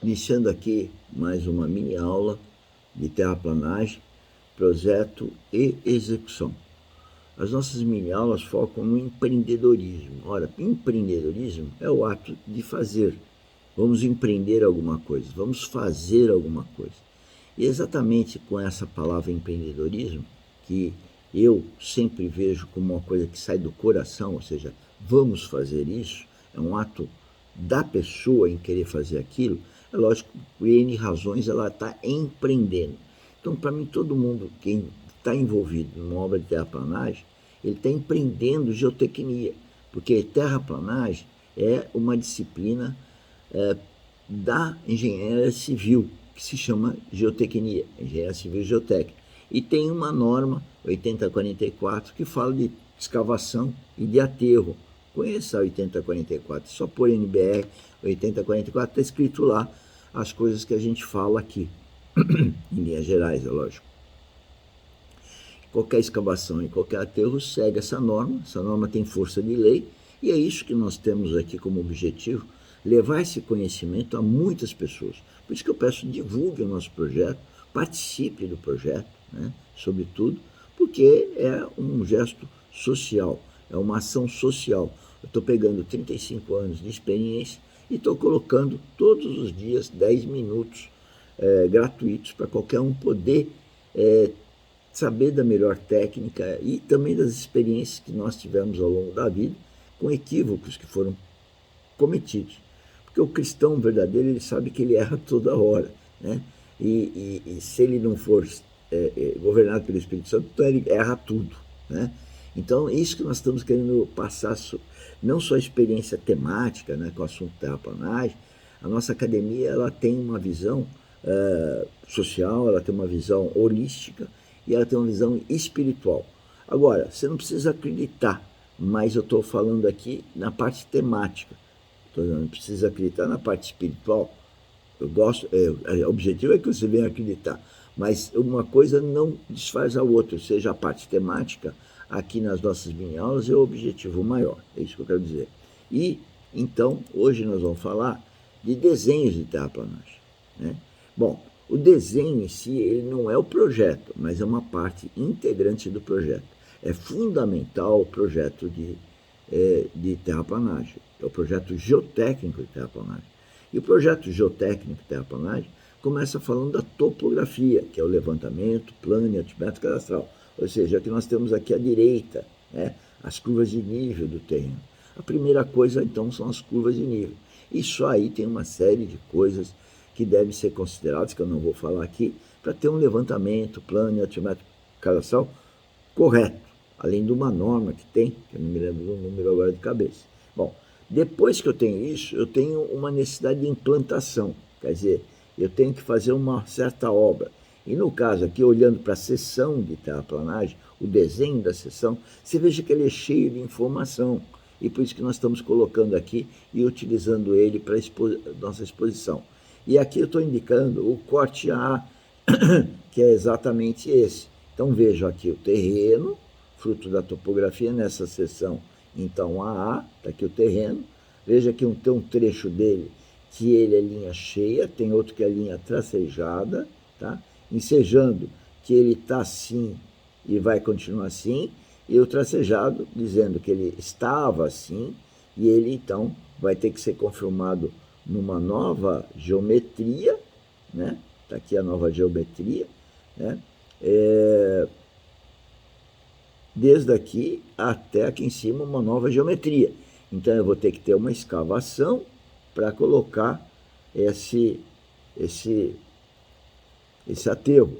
Iniciando aqui mais uma mini aula de terraplanagem, projeto e execução. As nossas mini aulas focam no empreendedorismo. Ora, empreendedorismo é o ato de fazer. Vamos empreender alguma coisa, vamos fazer alguma coisa. E exatamente com essa palavra empreendedorismo, que eu sempre vejo como uma coisa que sai do coração, ou seja, vamos fazer isso, é um ato da pessoa em querer fazer aquilo, é lógico que por N razões ela está empreendendo. Então, para mim, todo mundo que está envolvido numa obra de terraplanagem, ele está empreendendo geotecnia, porque terraplanagem é uma disciplina da engenharia civil, que se chama geotecnia, engenharia civil geotécnica. E tem uma norma, 8044, que fala de escavação e de aterro. Conheça a 8044, só por NBR 8044 está escrito lá as coisas que a gente fala aqui, em linhas gerais, é lógico. Qualquer escavação e qualquer aterro segue essa norma tem força de lei, e é isso que nós temos aqui como objetivo, levar esse conhecimento a muitas pessoas. Por isso que eu peço, divulgue o nosso projeto, participe do projeto, né, sobretudo, porque é um gesto social, é uma ação social. Eu estou pegando 35 anos de experiência e estou colocando todos os dias 10 minutos gratuitos para qualquer um poder saber da melhor técnica e também das experiências que nós tivemos ao longo da vida com equívocos que foram cometidos. Porque o cristão verdadeiro, ele sabe que ele erra toda hora, né? E se ele não for governado pelo Espírito Santo, então ele erra tudo, né? Então, é isso que nós estamos querendo passar, não só a experiência temática, né, com o assunto terraplanagem. A nossa academia, ela tem uma visão social, ela tem uma visão holística e ela tem uma visão espiritual. Agora, você não precisa acreditar, mas eu estou falando aqui na parte temática. Não precisa acreditar na parte espiritual. Eu gosto, o objetivo é que você venha acreditar, mas uma coisa não desfaz a outra, ou seja, a parte temática aqui nas nossas mini-aulas é o objetivo maior, é isso que eu quero dizer. E, então, hoje nós vamos falar de desenhos de terraplanagem, né? Bom, o desenho em si, ele não é o projeto, mas é uma parte integrante do projeto. É fundamental o projeto de terraplanagem, é o projeto geotécnico de terraplanagem. E o projeto geotécnico de terraplanagem começa falando da topografia, que é o levantamento, plano e altimetro cadastral. Ou seja, o que nós temos aqui à direita, né, as curvas de nível do terreno. A primeira coisa, então, são as curvas de nível. E só aí tem uma série de coisas que devem ser consideradas, que eu não vou falar aqui, para ter um levantamento, plano e altimetro cadastral correto, além de uma norma que tem, que eu não me lembro do número agora de cabeça. Bom, depois que eu tenho isso, eu tenho uma necessidade de implantação, quer dizer, eu tenho que fazer uma certa obra. E no caso aqui, olhando para a seção de terraplanagem, o desenho da seção, você veja que ele é cheio de informação. E por isso que nós estamos colocando aqui e utilizando ele para nossa exposição. E aqui eu estou indicando o corte A, que é exatamente esse. Então vejo aqui o terreno, fruto da topografia nessa seção. Então a está aqui o terreno. Veja que tem um trecho dele que ele é linha cheia, tem outro que é linha tracejada, tá? Ensejando que ele está assim e vai continuar assim, e o tracejado dizendo que ele estava assim, e ele então vai ter que ser confirmado numa nova geometria, né? Está aqui a nova geometria, né? Desde aqui até aqui em cima uma nova geometria. Então eu vou ter que ter uma escavação para colocar esse aterro.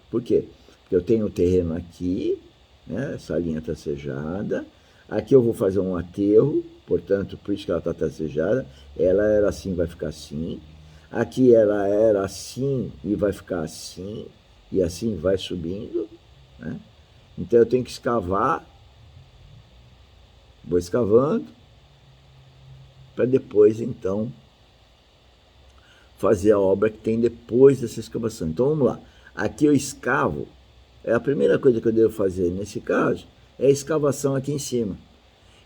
Por quê? Porque eu tenho o terreno aqui, né, essa linha tracejada, aqui eu vou fazer um aterro, portanto, por isso que ela está tracejada, ela era assim, vai ficar assim, aqui ela era assim e vai ficar assim, e assim vai subindo, né? Então eu tenho que escavar, vou escavando, para depois então fazer a obra que tem depois dessa escavação. Então vamos lá, aqui eu escavo, a primeira coisa que eu devo fazer nesse caso é a escavação aqui em cima.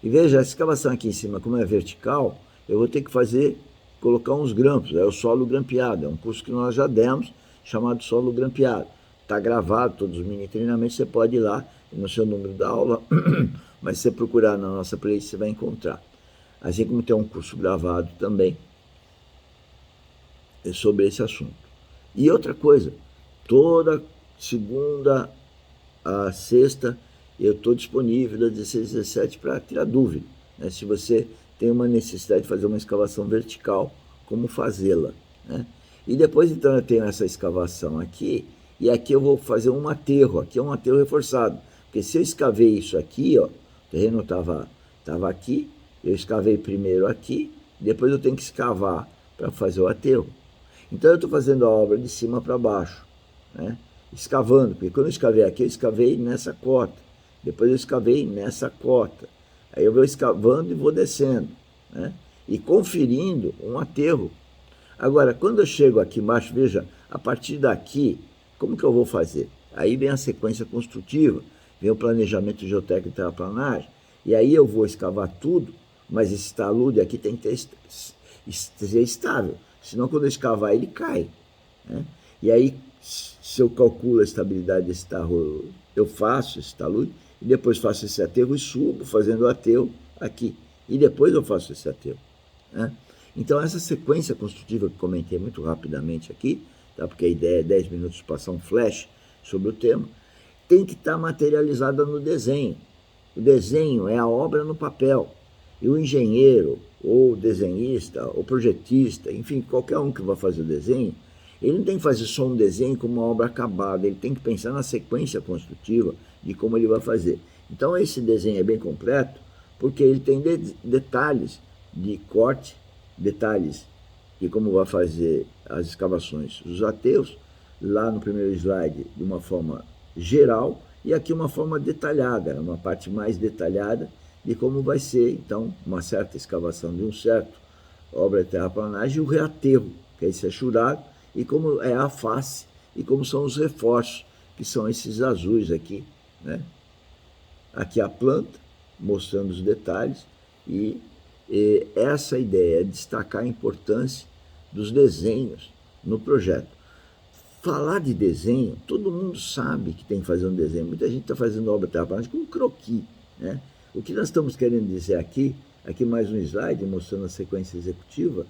E veja, a escavação aqui em cima, como é vertical, eu vou ter que fazer colocar uns grampos, é o solo grampeado, é um curso que nós já demos, chamado solo grampeado. Está gravado, todos os mini treinamentos, você pode ir lá, no seu número da aula, mas se você procurar na nossa playlist, você vai encontrar. Assim como tem um curso gravado também sobre esse assunto. E outra coisa, toda segunda a sexta eu estou disponível das 16 às 17 para tirar dúvida, né? Se você tem uma necessidade de fazer uma escavação vertical, como fazê-la, né? E depois então eu tenho essa escavação aqui, e aqui eu vou fazer um aterro, aqui é um aterro reforçado, porque se eu escavei isso aqui, ó, o terreno estava aqui, eu escavei primeiro aqui, depois eu tenho que escavar para fazer o aterro. Então eu estou fazendo a obra de cima para baixo, né? Escavando, porque quando eu escavei aqui, eu escavei nessa cota, depois eu escavei nessa cota, aí eu vou escavando e vou descendo, né? E conferindo um aterro. Agora, quando eu chego aqui embaixo, veja, a partir daqui, como que eu vou fazer? Aí vem a sequência construtiva, vem o planejamento geotécnico e terraplanagem, e aí eu vou escavar tudo, mas esse talude aqui tem que ser estável, senão quando eu escavar ele cai, né? E aí, se eu calculo a estabilidade desse tarro, eu faço esse talude, e depois faço esse aterro e subo fazendo o aterro aqui, e depois eu faço esse aterro, né? Então essa sequência construtiva que comentei muito rapidamente aqui, tá? Porque a ideia é 10 minutos passar um flash sobre o tema, tem que estar materializada no desenho. O desenho é a obra no papel. E o engenheiro, ou desenhista, ou projetista, enfim, qualquer um que vai fazer o desenho, ele não tem que fazer só um desenho como uma obra acabada, ele tem que pensar na sequência construtiva de como ele vai fazer. Então esse desenho é bem completo, porque ele tem detalhes de corte, detalhes de como vai fazer as escavações dos aterros, lá no primeiro slide de uma forma geral, e aqui uma forma detalhada, uma parte mais detalhada de como vai ser, então, uma certa escavação de um certo obra de terraplanagem e o reaterro, que é esse achurado, e como é a face, e como são os reforços, que são esses azuis aqui, né? Aqui a planta, mostrando os detalhes, e essa ideia é destacar a importância dos desenhos no projeto. Falar de desenho, todo mundo sabe que tem que fazer um desenho. Muita gente está fazendo obra terraplanagem com um croquis, né? O que nós estamos querendo dizer aqui mais um slide mostrando a sequência executiva,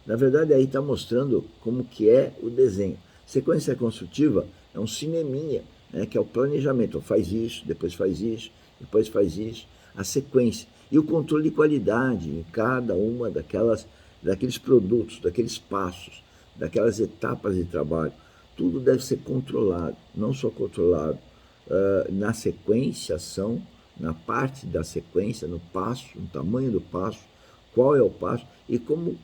na verdade aí está mostrando como que é o desenho. Sequência construtiva é um cineminha, né, que é o planejamento. Faz isso, depois faz isso, depois faz isso, a sequência. E o controle de qualidade em cada uma daqueles produtos, daqueles passos, daquelas etapas de trabalho. Tudo deve ser controlado, não só controlado na sequenciação, na parte da sequência, no passo, no tamanho do passo, qual é o passo e como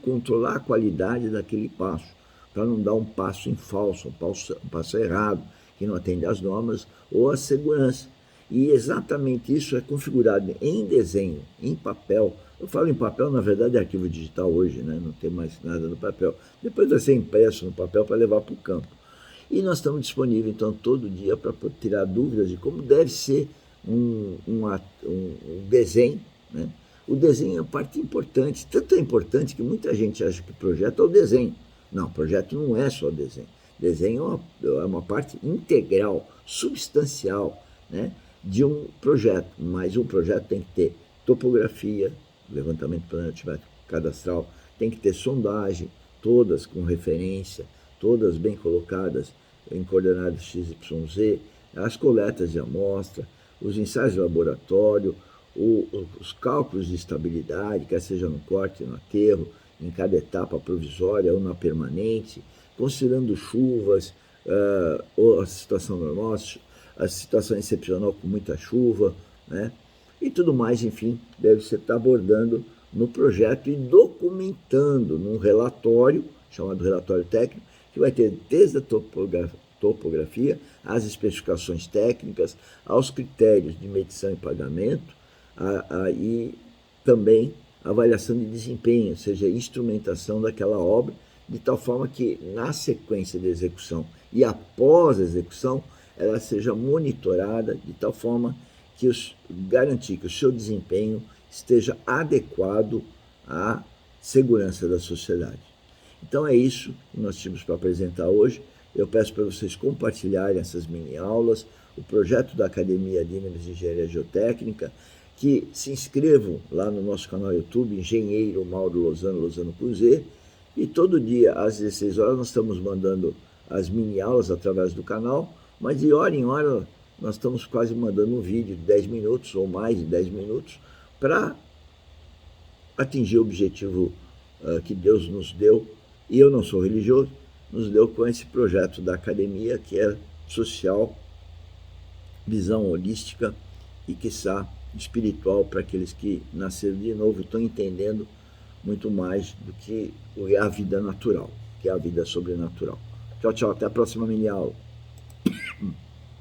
controlar a qualidade daquele passo, para não dar um passo em falso, um passo errado, que não atende às normas ou à segurança. E exatamente isso é configurado em desenho, em papel. Eu falo em papel, na verdade é arquivo digital hoje, né? Não tem mais nada no papel. Depois vai ser impresso no papel para levar para o campo. E nós estamos disponíveis, então, todo dia para tirar dúvidas de como deve ser um desenho, né? O desenho é uma parte importante, tanto é importante que muita gente acha que projeto é o desenho. Não, projeto não é só desenho. Desenho é uma parte integral, substancial, né, de um projeto, mas um projeto tem que ter topografia, levantamento planimétrico cadastral, tem que ter sondagem, todas com referência, todas bem colocadas em coordenadas XYZ, as coletas de amostra, os ensaios de laboratório, os cálculos de estabilidade, quer seja no corte, no aterro, em cada etapa provisória ou na permanente, considerando chuvas, ou a situação normal, a situação excepcional com muita chuva, né? E tudo mais, enfim, deve ser estar abordando no projeto e documentando num relatório, chamado relatório técnico, que vai ter desde a topografia, as especificações técnicas, aos critérios de medição e pagamento, e também avaliação de desempenho, ou seja, instrumentação daquela obra, de tal forma que na sequência de execução e após a execução, ela seja monitorada de tal forma que garantir que o seu desempenho esteja adequado segurança da sociedade. Então é isso que nós tínhamos para apresentar hoje. Eu peço para vocês compartilharem essas mini-aulas, o projeto da Academia Dynamis de Engenharia Geotécnica, que se inscrevam lá no nosso canal YouTube, Engenheiro Mauro Lozano, Lozano com Z, e todo dia às 16 horas nós estamos mandando as mini-aulas através do canal, mas de hora em hora nós estamos quase mandando um vídeo de 10 minutos ou mais de 10 minutos para atingir o objetivo que Deus nos deu, e eu não sou religioso, nos deu com esse projeto da academia, que é social, visão holística e, quiçá, espiritual, para aqueles que nasceram de novo e estão entendendo muito mais do que é a vida natural, que é a vida sobrenatural. Tchau, tchau, até a próxima mini aula.